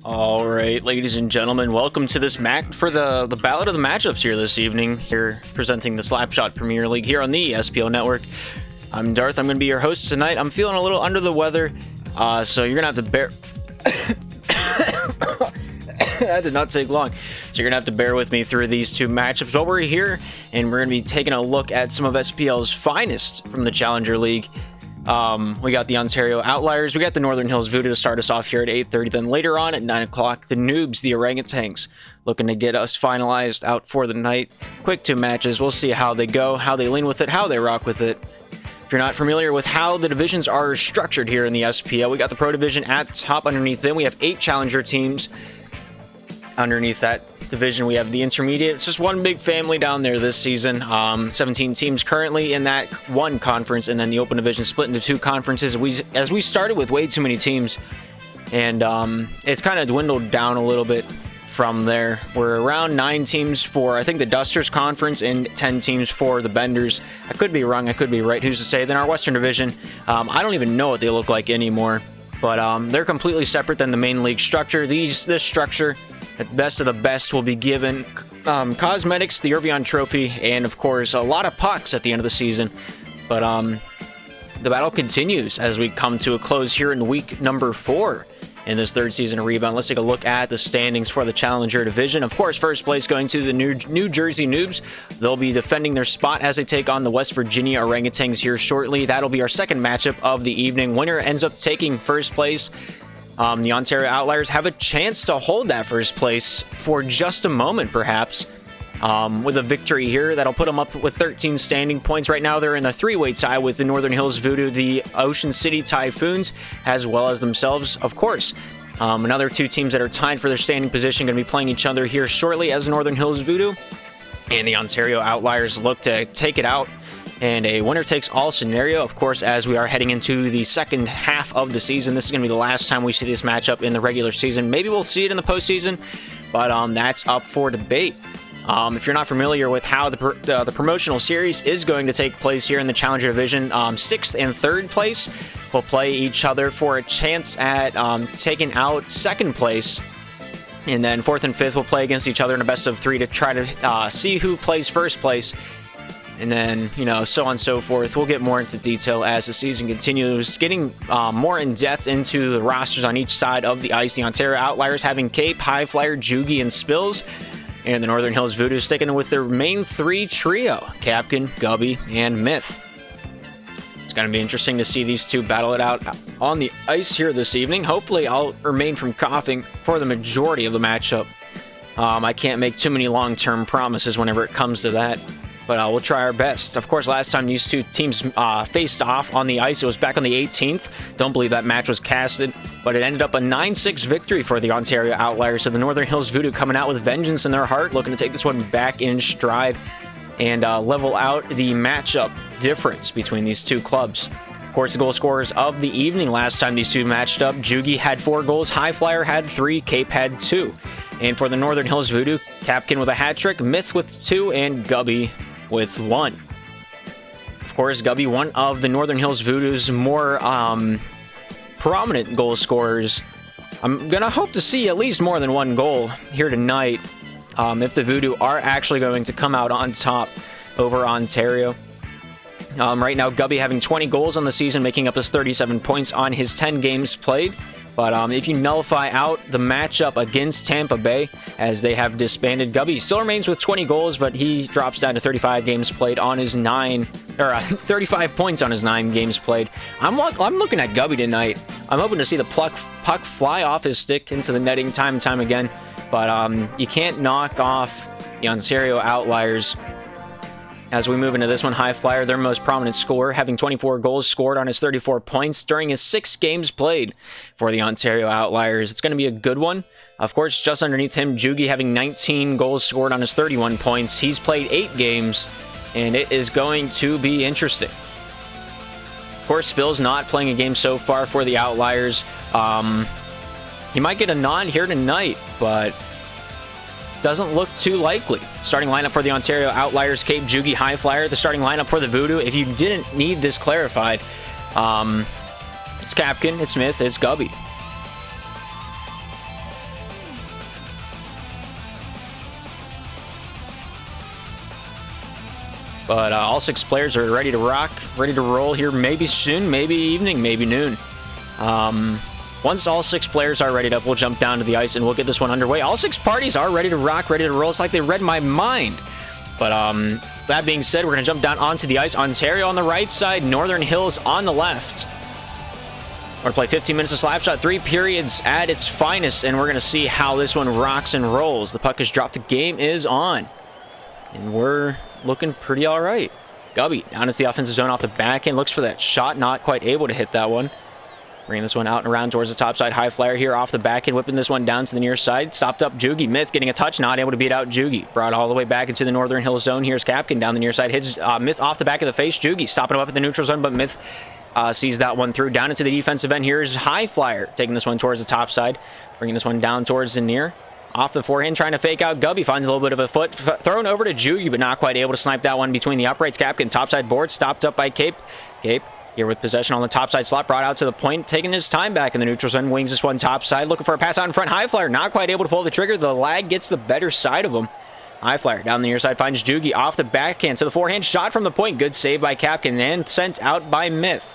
All right, ladies and gentlemen, welcome to this match for the ballot of the matchups here this evening. Here presenting the Slapshot Premier League here on the SPL network. I'm Darth. I'm going to be your host tonight. I'm feeling a little under the weather, so you're going to have to bear. That did not take long. So you're going to have to bear with me through these two matchups. But we're here, and we're going to be taking a look at some of SPL's finest from the Challenger League. We got the Ontario Outliers, we got the Northern Hills Voodoo to start us off here at 8:30. Then later on at 9 o'clock, the Noobs, the Orangutans, looking to get us finalized out for the night. Quick two matches. We'll see how they go, how they lean with it, how they rock with it. If you're not familiar with how the divisions are structured here in the SPL, we got the Pro Division at the top. Underneath them, we have 8 Challenger teams. Underneath that division, we have the Intermediate. It's just one big family down there this season. 17 teams currently in that one conference, and then the Open Division split into 2 conferences. As we started with way too many teams, and it's kind of dwindled down a little bit from there. We're around 9 teams for, I think, the Dusters Conference and 10 teams for the Benders. I could be wrong, I could be right, who's to say. Then our Western Division, I don't even know what they look like anymore, but they're completely separate than the main league structure. This structure, the best of the best, will be given cosmetics, the Irvion Trophy, and of course a lot of pucks at the end of the season. But the battle continues as we come to a close here in week number 4 in this third season of Rebound. Let's take a look at the standings for the Challenger Division. Of course, first place going to the New Jersey Noobs. They'll be defending their spot as they take on the West Virginia Orangutans here shortly. That'll be our second matchup of the evening. Winner ends up taking first place. The Ontario Outliers have a chance to hold that first place for just a moment, perhaps, with a victory here. That'll put them up with 13 standing points. Right now, they're in a 3-way tie with the Northern Hills Voodoo, the Ocean City Typhoons, as well as themselves, of course. Another 2 teams that are tied for their standing position going to be playing each other here shortly, as Northern Hills Voodoo and the Ontario Outliers look to take it out. And a winner-takes-all scenario, of course, as we are heading into the second half of the season. This is going to be the last time we see this matchup in the regular season. Maybe we'll see it in the postseason, but that's up for debate. If you're not familiar with how the promotional series is going to take place here in the Challenger Division, 6th and 3rd place will play each other for a chance at taking out 2nd place. And then 4th and 5th will play against each other in a best-of-3 to try to see who plays first place. And then, so on and so forth. We'll get more into detail as the season continues, getting more in-depth into the rosters on each side of the ice. The Ontario Outliers having Cape, High Flyer, Jugi, and Spills. And the Northern Hills Voodoo sticking with their main 3 trio, Capkin, Gubby, and Myth. It's going to be interesting to see these two battle it out on the ice here this evening. Hopefully, I'll remain from coughing for the majority of the matchup. I can't make too many long-term promises whenever it comes to that. But we'll try our best. Of course, last time these two teams faced off on the ice, it was back on the 18th. Don't believe that match was casted, but it ended up a 9-6 victory for the Ontario Outliers. So the Northern Hills Voodoo coming out with vengeance in their heart, looking to take this one back in stride and level out the matchup difference between these two clubs. Of course, the goal scorers of the evening last time these two matched up, Jugi had 4 goals, High Flyer had 3, Cape had 2. And for the Northern Hills Voodoo, Capkin with a hat trick, Myth with 2, and Gubby with 1. Of course, Gubby, one of the Northern Hills Voodoo's more prominent goal scorers. I'm going to hope to see at least more than 1 goal here tonight if the Voodoo are actually going to come out on top over Ontario. Right now, Gubby having 20 goals on the season, making up his 37 points on his 10 games played. But if you nullify out the matchup against Tampa Bay, as they have disbanded, Gubby still remains with 20 goals, but he drops down to 35 games played on his 35 points on his 9 games played. I'm looking at Gubby tonight. I'm hoping to see the puck fly off his stick into the netting time and time again. But you can't knock off the Ontario Outliers. As we move into this one, High Flyer, their most prominent scorer, having 24 goals scored on his 34 points during his 6 games played for the Ontario Outliers. It's going to be a good one. Of course, just underneath him, Jugi having 19 goals scored on his 31 points. He's played 8 games, and it is going to be interesting. Of course, Spill's not playing a game so far for the Outliers. He might get a nod here tonight, but doesn't look too likely. Starting lineup for the Ontario Outliers, Cape, Jugi, High Flyer. The starting lineup for the Voodoo, if you didn't need this clarified, it's Capkin, it's Smith, it's Gubby. But all 6 players are ready to rock, ready to roll here. Maybe soon, maybe evening, maybe noon. Once all 6 players are readied up, we'll jump down to the ice and we'll get this one underway. All 6 parties are ready to rock, ready to roll. It's like they read my mind. But that being said, we're going to jump down onto the ice. Ontario on the right side, Northern Hills on the left. We're going to play 15 minutes of Slapshot, 3 periods at its finest, and we're going to see how this one rocks and rolls. The puck is dropped, the game is on, and we're looking pretty all right. Gubby down into the offensive zone off the back end, looks for that shot, not quite able to hit that one. Bringing this one out and around towards the top side. High flyer here off the back end, whipping this one down to the near side. Stopped up Jugi. Myth getting a touch, not able to beat out Jugi. Brought all the way back into the Northern Hills zone. Here's Capkin down the near side. Hits Myth off the back of the face. Jugi stopping him up at the neutral zone, but Myth sees that one through. Down into the defensive end. Here's High Flyer taking this one towards the top side. Bringing this one down towards the near. Off the forehand, trying to fake out Gubby. Finds a little bit of a foot. Thrown over to Jugi, but not quite able to snipe that one between the uprights. Capkin, topside board. Stopped up by Cape. Cape here with possession on the topside slot. Brought out to the point. Taking his time back in the neutral zone. Wings this one topside. Looking for a pass out in front. High Flyer not quite able to pull the trigger. The lag gets the better side of him. High Flyer down the near side. Finds Jugi off the backhand to the forehand. Shot from the point. Good save by Capkin and sent out by Myth.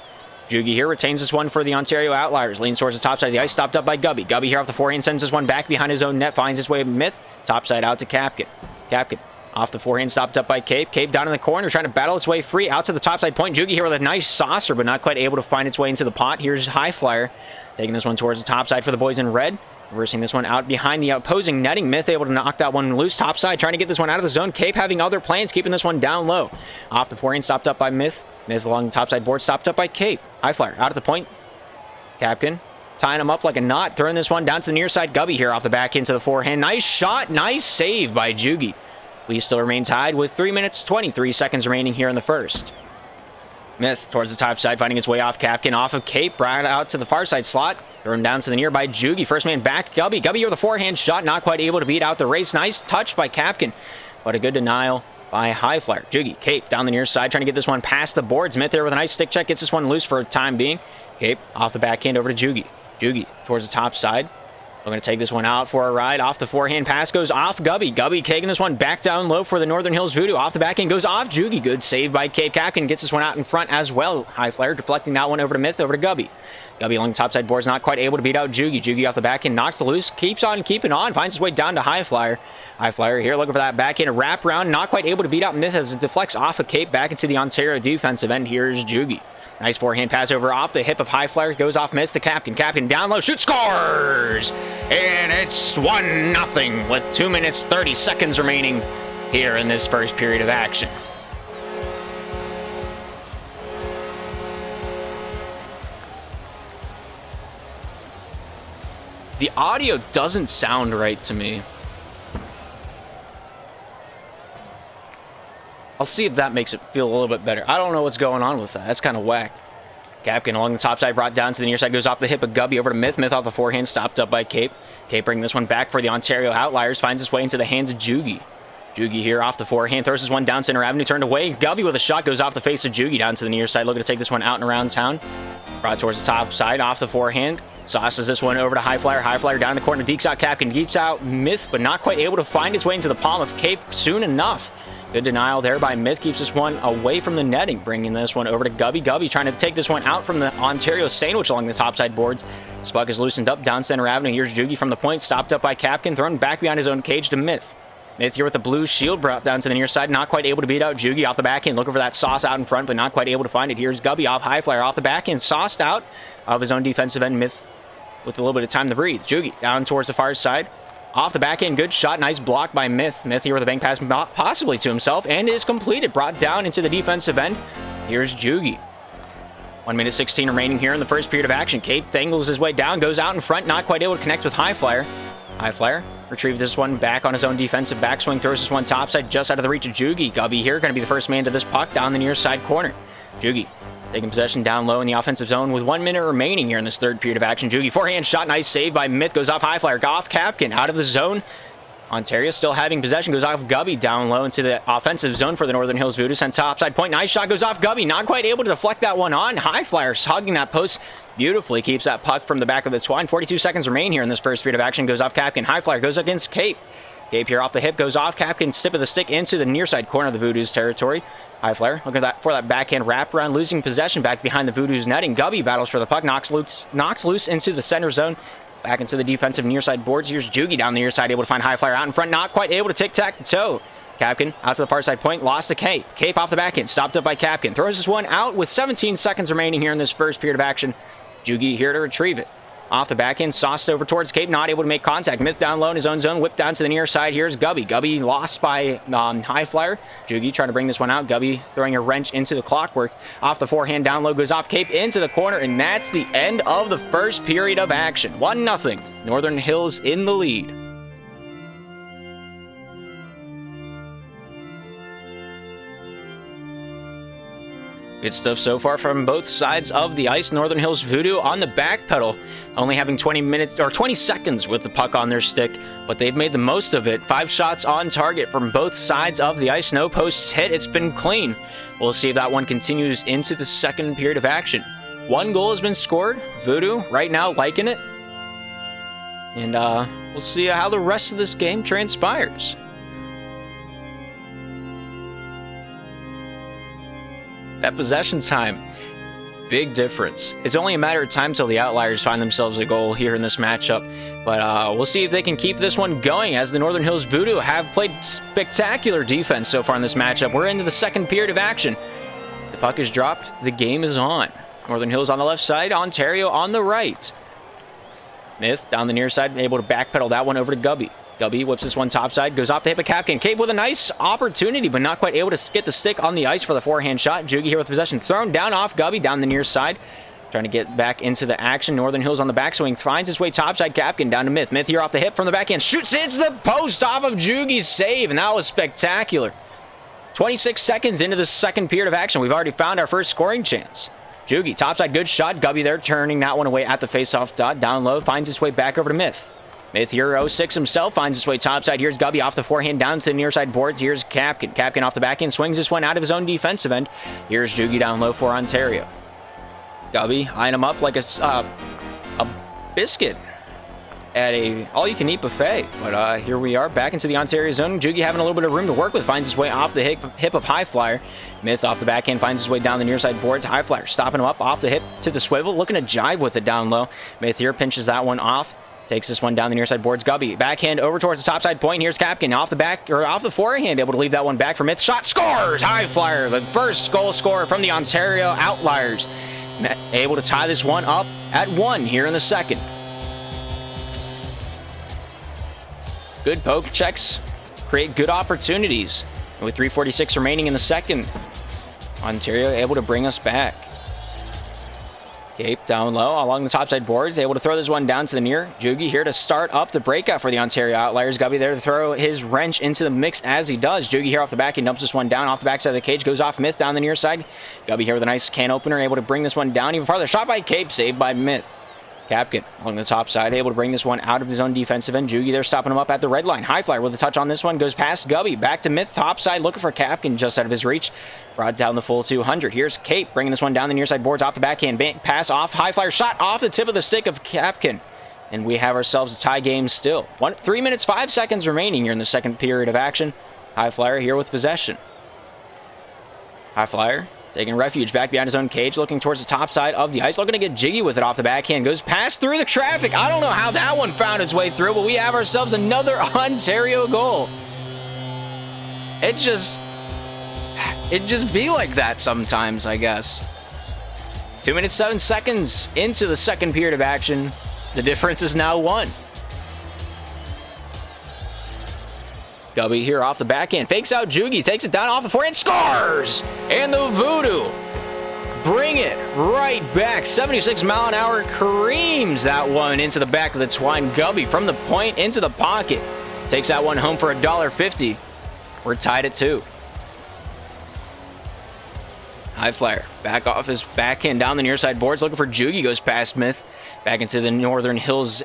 Jugi here retains this one for the Ontario Outliers. Leans towards the top side of the ice. Stopped up by Gubby. Gubby here off the forehand. Sends this one back behind his own net. Finds his way to Myth. Topside out to Capkin. Capkin off the forehand. Stopped up by Cape. Cape down in the corner. Trying to battle its way free. Out to the topside point. Jugi here with a nice saucer, but not quite able to find its way into the pot. Here's High Flyer. Taking this one towards the topside for the boys in red. Reversing this one out behind the opposing netting. Myth able to knock that one loose. Topside trying to get this one out of the zone. Cape having other plans. Keeping this one down low. Off the forehand. Stopped up by Myth. Myth along the topside board, stopped up by Cape. High Flyer out at the point. Capkin tying him up like a knot. Throwing this one down to the near side. Gubby here off the back into the forehand. Nice shot. Nice save by Jugi. We still remain tied with 3 minutes, 23 seconds remaining here in the first. Myth towards the top side, finding his way off Capkin. Off of Cape. Brought out to the far side slot. Thrown down to the nearby Jugi. First man back. Gubby. Gubby here with a forehand shot. Not quite able to beat out the race. Nice touch by Capkin. But a good denial by High Flyer. Jugi, Cape down the near side, trying to get this one past the boards. Myth there with a nice stick check, gets this one loose for the time being. Cape off the backhand over to Jugi. Jugi towards the top side. We're going to take this one out for a ride. Off the forehand, pass goes off Gubby. Gubby taking this one back down low for the Northern Hills Voodoo. Off the backhand goes off Jugi. Good save by Cape. Capkin gets this one out in front as well. High Flyer deflecting that one over to Myth, over to Gubby. Gubby along the topside boards, not quite able to beat out Jugi. Jugi off the backhand, knocked loose, keeps on keeping on, finds his way down to High Flyer. High Flyer here looking for that backhand wrap round, not quite able to beat out Myth as it deflects off of Cape back into the Ontario defensive end. Here's Jugi. Nice forehand pass over off the hip of High Flyer, goes off Myth to Capkin. Capkin down low, shoot, scores! And it's 1-0 with 2 minutes, 30 seconds remaining here in this first period of action. The audio doesn't sound right to me. I'll see if that makes it feel a little bit better. I don't know what's going on with that. That's kind of whack. Capkin along the top side, brought down to the near side, goes off the hip of Gubby over to Myth. Myth off the forehand, stopped up by Cape. Cape bringing this one back for the Ontario Outliers, finds its way into the hands of Jugi. Jugi here off the forehand, throws this one down center avenue, turned away. Gubby with a shot, goes off the face of Jugi down to the near side, looking to take this one out and around town. Brought towards the top side, off the forehand. Sauces this one over to High Flyer. High Flyer down in the corner, dekes out Capkin, keeps out Myth, but not quite able to find his way into the palm of Cape soon enough. Good denial there by Myth, keeps this one away from the netting, bringing this one over to Gubby. Gubby trying to take this one out from the Ontario sandwich along the topside boards. Spuck is loosened up down center avenue. Here's Jugi from the point, stopped up by Capkin, thrown back behind his own cage to Myth. Myth here with the blue shield brought down to the near side, not quite able to beat out Jugi off the backhand, looking for that sauce out in front, but not quite able to find it. Here's Gubby off High Flyer off the backhand, sauced out of his own defensive end. Myth with a little bit of time to breathe. Jugi down towards the far side. Off the backhand, good shot, nice block by Myth. Myth here with a bank pass possibly to himself, and is completed. Brought down into the defensive end. Here's Jugi. 1 minute 16 remaining here in the first period of action. Cape tangles his way down, goes out in front, not quite able to connect with High Flyer. High Flyer retrieved this one back on his own defensive backswing, throws this one topside just out of the reach of Jugi. Gubby here, going to be the first man to this puck down the near side corner. Jugi taking possession down low in the offensive zone with 1 minute remaining here in this third period of action. Jugi forehand shot, nice save by Myth, goes off High Flyer, off Capkin, out of the zone. Ontario still having possession, goes off Gubby down low into the offensive zone for the Northern Hills Voodoo, sent topside point, nice shot, goes off Gubby, not quite able to deflect that one on. High Flyer hugging that post beautifully, keeps that puck from the back of the twine. 42 seconds remain here in this first period of action, goes off Capkin. High Flyer goes against Cape. Cape here off the hip, goes off. Capkin tip of the stick into the near side corner of the Voodoo's territory. High flyer, looking for that backhand wraparound, losing possession back behind the Voodoo's netting. Gubby battles for the puck, knocks loose into the center zone. Back into the defensive near side boards. Here's Jugi down the near side, able to find High flyer out in front, not quite able to tic-tac-toe. Capkin out to the far side point, lost to Cape. Cape off the backhand, stopped up by Capkin. Throws this one out with 17 seconds remaining here in this first period of action. Jugi here to retrieve it. Off the backhand, sauced over towards Cape, not able to make contact. Myth down low in his own zone, whipped down to the near side. Here's Gubby. Gubby lost by High flyer. Jugi trying to bring this one out. Gubby throwing a wrench into the clockwork. Off the forehand, down low, goes off Cape into the corner, and that's the end of the first period of action. 1-0. Northern Hills in the lead. Good stuff so far from both sides of the ice. Northern Hills Voodoo on the back pedal, only having 20 seconds with the puck on their stick, but they've made the most of it. 5 shots on target from both sides of the ice. No posts hit. It's been clean. We'll see if that one continues into the second period of action. 1 goal has been scored. Voodoo right now liking it. And we'll see how the rest of this game transpires. That possession time, big difference. It's only a matter of time till the Outliers find themselves a goal here in this matchup. But we'll see if they can keep this one going, as the Northern Hills Voodoo have played spectacular defense so far in this matchup. We're into the second period of action. The puck is dropped. The game is on. Northern Hills on the left side, Ontario on the right. Myth down the near side, able to backpedal that one over to Gubby. Gubby whips this one topside, goes off the hip of Capkin. Cape with a nice opportunity, but not quite able to get the stick on the ice for the forehand shot. Jugi here with possession, thrown down off Gubby down the near side. Trying to get back into the action. Northern Hills on the backswing, finds his way topside. Capkin down to Myth. Myth here off the hip from the backhand, shoots, hits the post off of Jugi's save, and that was spectacular. 26 seconds into the second period of action, we've already found our first scoring chance. Jugi, topside, good shot. Gubby there, turning that one away at the face-off dot. Down low, finds his way back over to Myth. Myth here, 06 himself, finds his way topside. Here's Gubby off the forehand, down to the near side boards. Here's Capkin. Capkin off the backhand, swings this one out of his own defensive end. Here's Jugi down low for Ontario. Gubby eyeing him up like a biscuit at a all-you-can-eat buffet. But here we are, back into the Ontario zone. Jugi having a little bit of room to work with, finds his way off the hip of High flyer. Myth off the backhand, finds his way down the near side boards. High flyer stopping him up off the hip to the swivel, looking to jive with it down low. Myth here pinches that one off. Takes this one down the near side boards. Gubby backhand over towards the top side point. Here's Capkin off the back, or off the forehand, able to leave that one back for Myth. Shot, scores! High flyer, the first goal scorer from the Ontario Outliers. Able to tie this one up at 1 here in the second. Good poke checks create good opportunities. And with 3:46 remaining in the second, Ontario able to bring us back. Cape down low along the top side boards, able to throw this one down to the near. Jugi here to start up the breakout for the Ontario Outliers. Gubby there to throw his wrench into the mix as he does. Jugi here off the back, he dumps this one down off the backside of the cage, goes off Myth down the near side. Gubby here with a nice can opener, able to bring this one down even farther. Shot by Cape, saved by Myth. Capkin along the top side, able to bring this one out of his own defensive end. Jugi there stopping him up at the red line. High flyer with a touch on this one, goes past Gubby, back to Myth, top side, looking for Capkin just out of his reach. Brought down the full 200. Here's Cape bringing this one down the near side boards off the backhand. Pass off, High flyer shot off the tip of the stick of Capkin. And we have ourselves a tie game still. 3 minutes, 5 seconds remaining here in the second period of action. High flyer here with possession. High flyer taking refuge back behind his own cage, looking towards the top side of the ice, looking to get jiggy with it off the backhand. Goes past through the traffic. I don't know how that one found its way through, but we have ourselves another Ontario goal. It just be like that sometimes, I guess. 2 minutes, 7 seconds into the second period of action. The difference is now 1. Gubby here off the backhand, fakes out Jugi, takes it down off the forehand, scores! And the Voodoo bring it right back. 76-mile-an-hour creams that one into the back of the twine. Gubby from the point into the pocket. Takes that one home for $1.50. We're tied at 2. High flyer back off his backhand down the near side boards, looking for Jugi, goes past Myth, back into the Northern Hills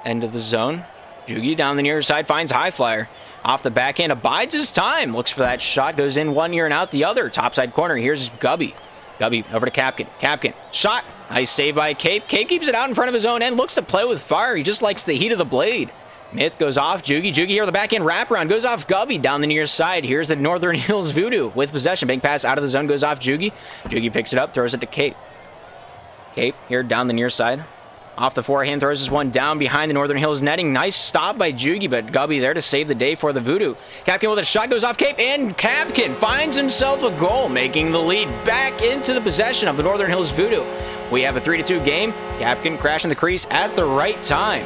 end of the zone. Jugi down the near side finds High flyer. Off the backhand, abides his time. Looks for that shot, goes in one ear and out the other. Topside corner, here's Gubby. Gubby over to Capkin. Capkin, shot. Nice save by Cape. Cape keeps it out in front of his own end. Looks to play with fire. He just likes the heat of the blade. Myth goes off. Jugi here, the backhand wraparound goes off Gubby down the near side. Here's the Northern Hills Voodoo with possession. Bank pass out of the zone goes off Jugi. Jugi picks it up, throws it to Cape. Cape here down the near side. Off the forehand, throws this one down behind the Northern Hills netting. Nice stop by Jugi, but Gubby there to save the day for the Voodoo. Capkin with a shot goes off Cape, and Capkin finds himself a goal, making the lead back into the possession of the Northern Hills Voodoo. We have a 3-2 game. Capkin crashing the crease at the right time.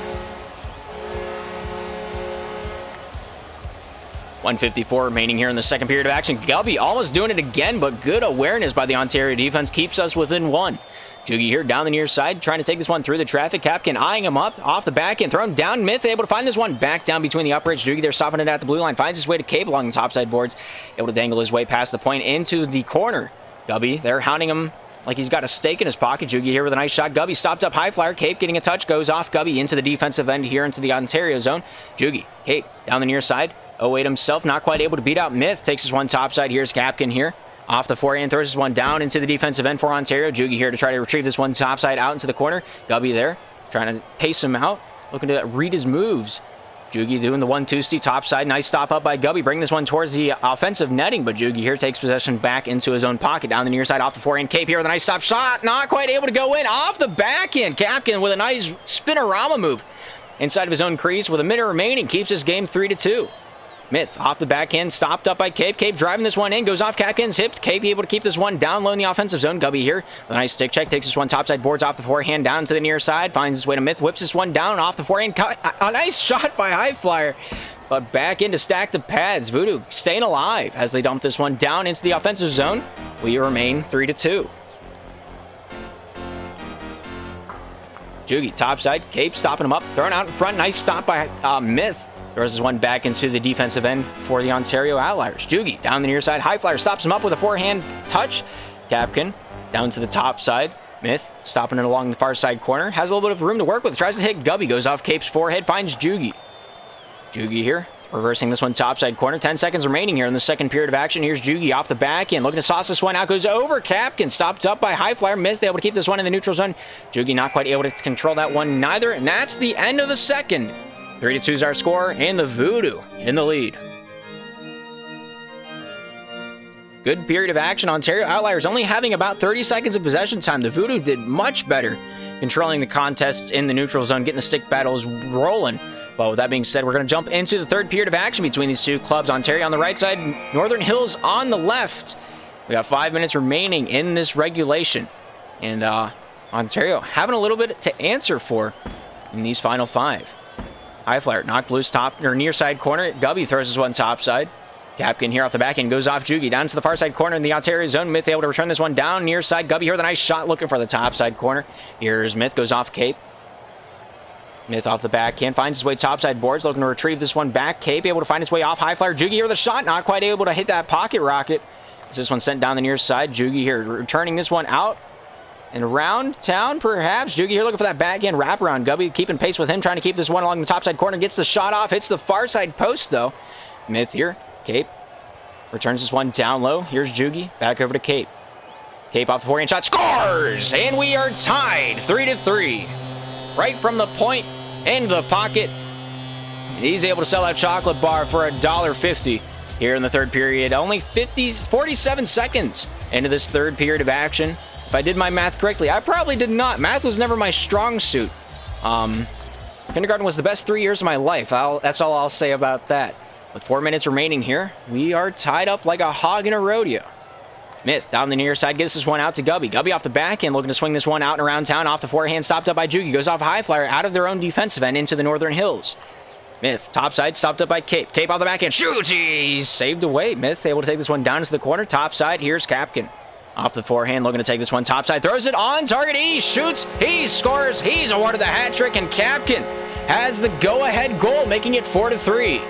1:54 remaining here in the second period of action. Gubby almost doing it again, but good awareness by the Ontario defense keeps us within one. Jugi here down the near side, trying to take this one through the traffic. Capkin eyeing him up off the back and thrown down. Myth able to find this one back down between the uprights. Jugi there stopping it at the blue line, finds his way to Cape along the topside boards, able to dangle his way past the point into the corner. Gubby there hounding him like he's got a stake in his pocket. Jugi here with a nice shot. Gubby stopped up high flyer. Cape getting a touch, goes off Gubby into the defensive end here into the Ontario zone. Jugi, Cape down the near side. 08 himself, not quite able to beat out Myth. Takes his one topside. Here's Capkin here. Off the forehand, throws this one down into the defensive end for Ontario. Jugi here to try to retrieve this one topside out into the corner. Gubby there, trying to pace him out, looking to read his moves. Jugi doing the 1-2 topside. Nice stop up by Gubby. Bring this one towards the offensive netting, but Jugi here takes possession back into his own pocket. Down the near side, off the forehand. Cape here with a nice stop shot. Not quite able to go in. Off the backhand. Capkin with a nice spinorama move inside of his own crease with a minute remaining. Keeps this game 3-2. Myth off the backhand, stopped up by Cape. Cape driving this one in, goes off Capkin's hip. Cape able to keep this one down low in the offensive zone. Gubby here with a nice stick check, takes this one topside, boards off the forehand down to the near side, finds his way to Myth, whips this one down off the forehand. A nice shot by High Flyer, but back in to stack the pads. Voodoo staying alive as they dump this one down into the offensive zone. We remain 3-2. Jugi topside, Cape stopping him up, throwing out in front. Nice stop by Myth. Throws this one back into the defensive end for the Ontario Outliers. Jugi down the near side. High Flyer stops him up with a forehand touch. Capkin down to the top side. Myth stopping it along the far side corner. Has a little bit of room to work with. Tries to hit Gubby. Goes off Cape's forehead. Finds Jugi. Jugi here. Reversing this one topside corner. 10 seconds remaining here in the second period of action. Here's Jugi off the back end. Looking to sauce this one out. Goes over Capkin. Stopped up by High Flyer. Myth able to keep this one in the neutral zone. Jugi not quite able to control that one neither. And that's the end of the second. 3-2 is our score, and the Voodoo in the lead. Good period of action. Ontario Outliers only having about 30 seconds of possession time. The Voodoo did much better controlling the contests in the neutral zone, getting the stick battles rolling. Well, with that being said, we're going to jump into the third period of action between these two clubs. Ontario on the right side, Northern Hills on the left. We got 5 minutes remaining in this regulation. And Ontario having a little bit to answer for in these final 5. High Flyer knocked loose top or near side corner. Gubby throws this one top side. Capkin here off the back end goes off Jugi down to the far side corner in the Ontario zone. Myth able to return this one down near side. Gubby here with a nice shot looking for the top side corner. Here's Myth, goes off Cape. Myth off the backhand, finds his way topside boards, looking to retrieve this one back. Cape able to find his way off High Flyer. Jugi here with a shot, not quite able to hit that pocket rocket. This one sent down the near side. Jugi here returning this one out and around town, perhaps. Jugi here looking for that backhand wraparound. Gubby keeping pace with him, trying to keep this one along the topside corner. Gets the shot off, hits the far side post though. Myth here, Cape returns this one down low. Here's Jugi, back over to Cape. Cape off the forehand shot, scores! And we are tied 3-3. Right from the point into the pocket. He's able to sell that chocolate bar for $1.50 here in the third period. Only 47 seconds into this third period of action. If I did my math correctly, I probably did not. Math was never my strong suit. Kindergarten was the best 3 years of my life. That's all I'll say about that. With 4 minutes remaining here, we are tied up like a hog in a rodeo. Myth down the near side gets this one out to Gubby. Gubby off the back end looking to swing this one out and around town. Off the forehand, stopped up by Jugi. Goes off High Flyer out of their own defensive end into the Northern Hills. Myth topside, stopped up by Cape. Cape off the back end, shoots! He's saved away. Myth able to take this one down into the corner. Topside, here's Capkin. Off the forehand, looking to take this one topside. Throws it on target. He shoots. He scores. He's awarded the hat trick, and Capkin has the go-ahead goal, making it 4-3.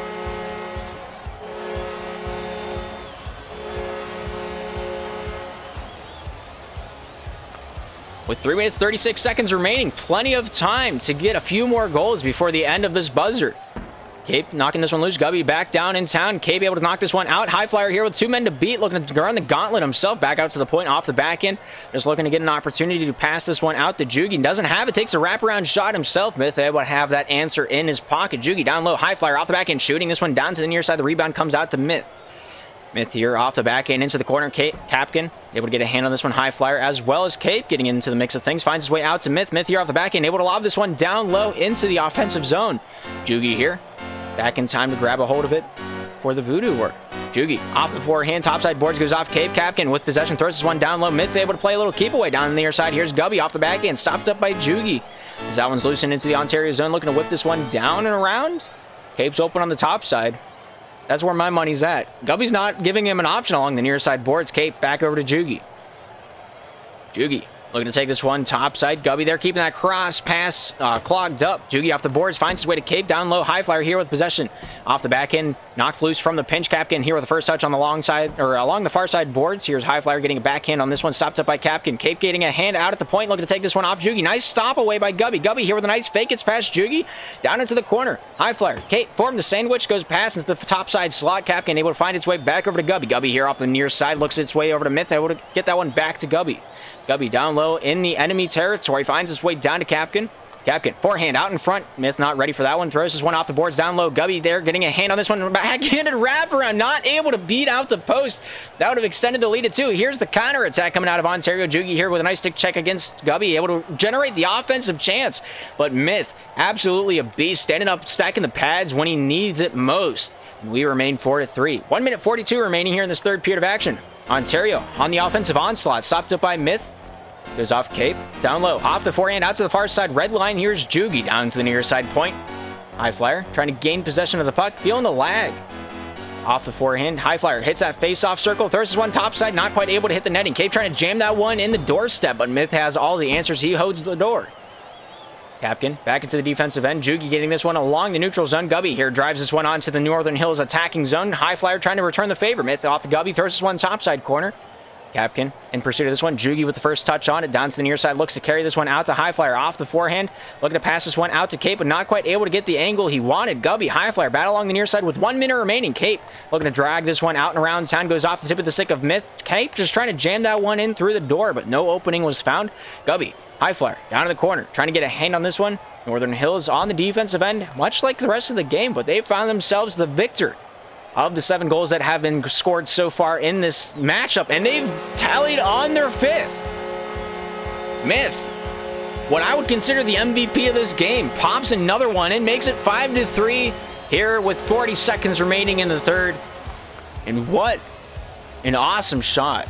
With 3 minutes, 36 seconds remaining, plenty of time to get a few more goals before the end of this buzzer. Cape knocking this one loose. Gubby back down in town. Cape able to knock this one out. High flyer here with 2 men to beat. Looking to run the gauntlet himself. Back out to the point off the back end. Just looking to get an opportunity to pass this one out to Jugi. Doesn't have it. Takes a wraparound shot himself. Myth able to have that answer in his pocket. Jugi down low. High flyer off the back end. Shooting this one down to the near side. The rebound comes out to Myth. Myth here off the back end into the corner. Capkin able to get a hand on this one. High flyer as well as Cape getting into the mix of things. Finds his way out to Myth. Myth here off the back end. Able to lob this one down low into the offensive zone. Jugi here. Back in time to grab a hold of it for the Voodoo work. Jugi off the forehand. Topside boards goes off Cape. Capkin with possession. Throws this one down low. Myth able to play a little keep away down on the near side. Here's Gubby off the back end. Stopped up by Jugi. As that one's loosened into the Ontario zone. Looking to whip this one down and around. Cape's open on the top side. That's where my money's at. Gubby's not giving him an option along the near side boards. Cape back over to Jugi. Jugi looking to take this one top side. Gubby there keeping that cross pass clogged up. Jugi off the boards finds his way to Cape down low. High flyer here with possession off the back end. Knocked loose from the pinch. Capkin here with the first touch on the long side or along the far side boards. Here's High flyer getting a backhand on this one. Stopped up by Capkin. Cape getting a hand out at the point. Looking to take this one off Jugi. Nice stop away by Gubby. Gubby here with a nice fake. It's past Jugi down into the corner. High flyer. Cape formed the sandwich. Goes past into the top side slot. Capkin able to find its way back over to Gubby. Gubby here off the near side. Looks its way over to Myth. Able to get that one back to Gubby. Gubby down low in the enemy territory. Finds his way down to Capkin. Capkin, forehand out in front. Myth not ready for that one. Throws this one off the boards down low. Gubby there getting a hand on this one. Backhanded wraparound. Not able to beat out the post. That would have extended the lead to 2. Here's the counter attack coming out of Ontario. Jugi here with a nice stick check against Gubby. Able to generate the offensive chance. But Myth, absolutely a beast. Standing up, stacking the pads when he needs it most. We remain 4-3. 1 minute 42 remaining here in this third period of action. Ontario on the offensive onslaught. Stopped up by Myth. Goes off Cape. Down low. Off the forehand. Out to the far side. Red line. Here's Jugi down to the near side point. High flyer. Trying to gain possession of the puck. Feeling the lag. Off the forehand. High flyer. Hits that face-off circle. Throws this one topside. Not quite able to hit the netting. Cape trying to jam that one in the doorstep. But Myth has all the answers. He holds the door. Capkin back into the defensive end. Jugi getting this one along the neutral zone. Gubby here drives this one onto the Northern Hills attacking zone. High flyer trying to return the favor. Myth off the Gubby. Throws this one topside corner. Capkin in pursuit of this one. Jugi with the first touch on it. Down to the near side. Looks to carry this one out to High flyer off the forehand. Looking to pass this one out to Cape, but not quite able to get the angle he wanted. Gubby, High flyer, battle along the near side with 1 minute remaining. Cape looking to drag this one out and around town. Goes off the tip of the stick of Myth. Cape just trying to jam that one in through the door, but no opening was found. Gubby, High flyer, down in the corner. Trying to get a hand on this one. Northern Hills on the defensive end, much like the rest of the game, but they found themselves the victor of the 7 goals that have been scored so far in this matchup, and they've tallied on their 5th. Myth, what I would consider the MVP of this game, pops another one and makes it 5-3 here with 40 seconds remaining in the third. And what an awesome shot.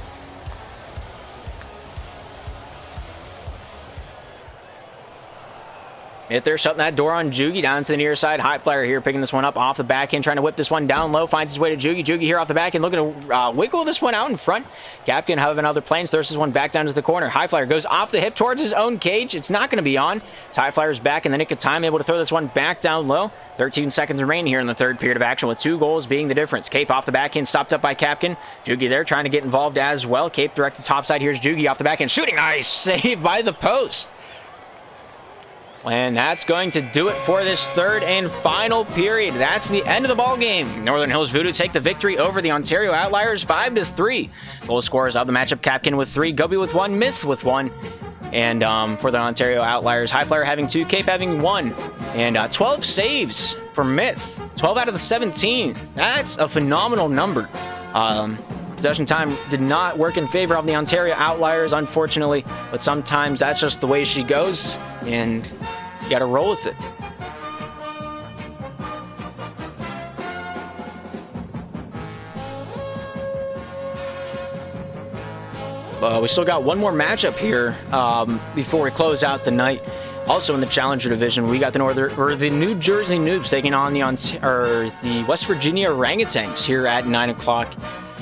Myth there shutting that door on Jugi down to the near side. High flyer here picking this one up off the back end, trying to whip this one down low. Finds his way to Jugi. Jugi here off the back end looking to wiggle this one out in front. Capkin having other plans. Throws this one back down to the corner. High flyer goes off the hip towards his own cage. It's not going to be on. High flyer's back in the nick of time, able to throw this one back down low. 13 seconds remaining here in the third period of action with 2 goals being the difference. Cape off the back end, stopped up by Capkin. Jugi there trying to get involved as well. Cape direct to top side. Here's Jugi off the back end. Shooting. Nice save by the post. And that's going to do it for this third and final period. That's the end of the ball game. Northern Hills Voodoo take the victory over the Ontario Outliers 5-3. Goal scorers of the matchup: Capkin with 3, Gubby with 1, Myth with 1. And for the Ontario Outliers, High flyer having 2, Cape having 1. And 12 saves for Myth. 12 out of the 17. That's a phenomenal number. Possession time did not work in favor of the Ontario Outliers, unfortunately, but sometimes that's just the way she goes, and you gotta roll with it. We still got one more matchup here before we close out the night. Also in the Challenger division, we got the New Jersey Noobs taking on the West Virginia Orangutans here at 9 o'clock.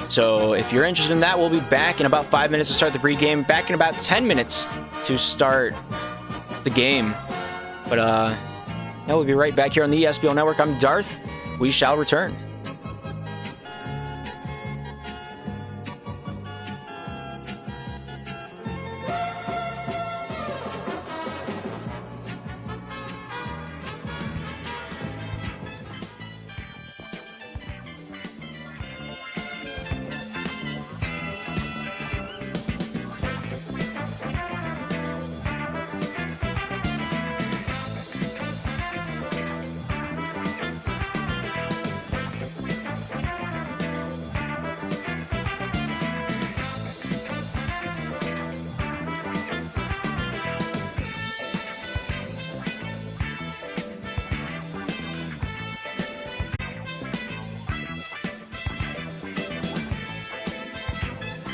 So if you're interested in that, we'll be back in about 5 minutes to start the pregame. Back in about 10 minutes to start the game. But we'll be right back here on the SPL Network. I'm Darth. We shall return.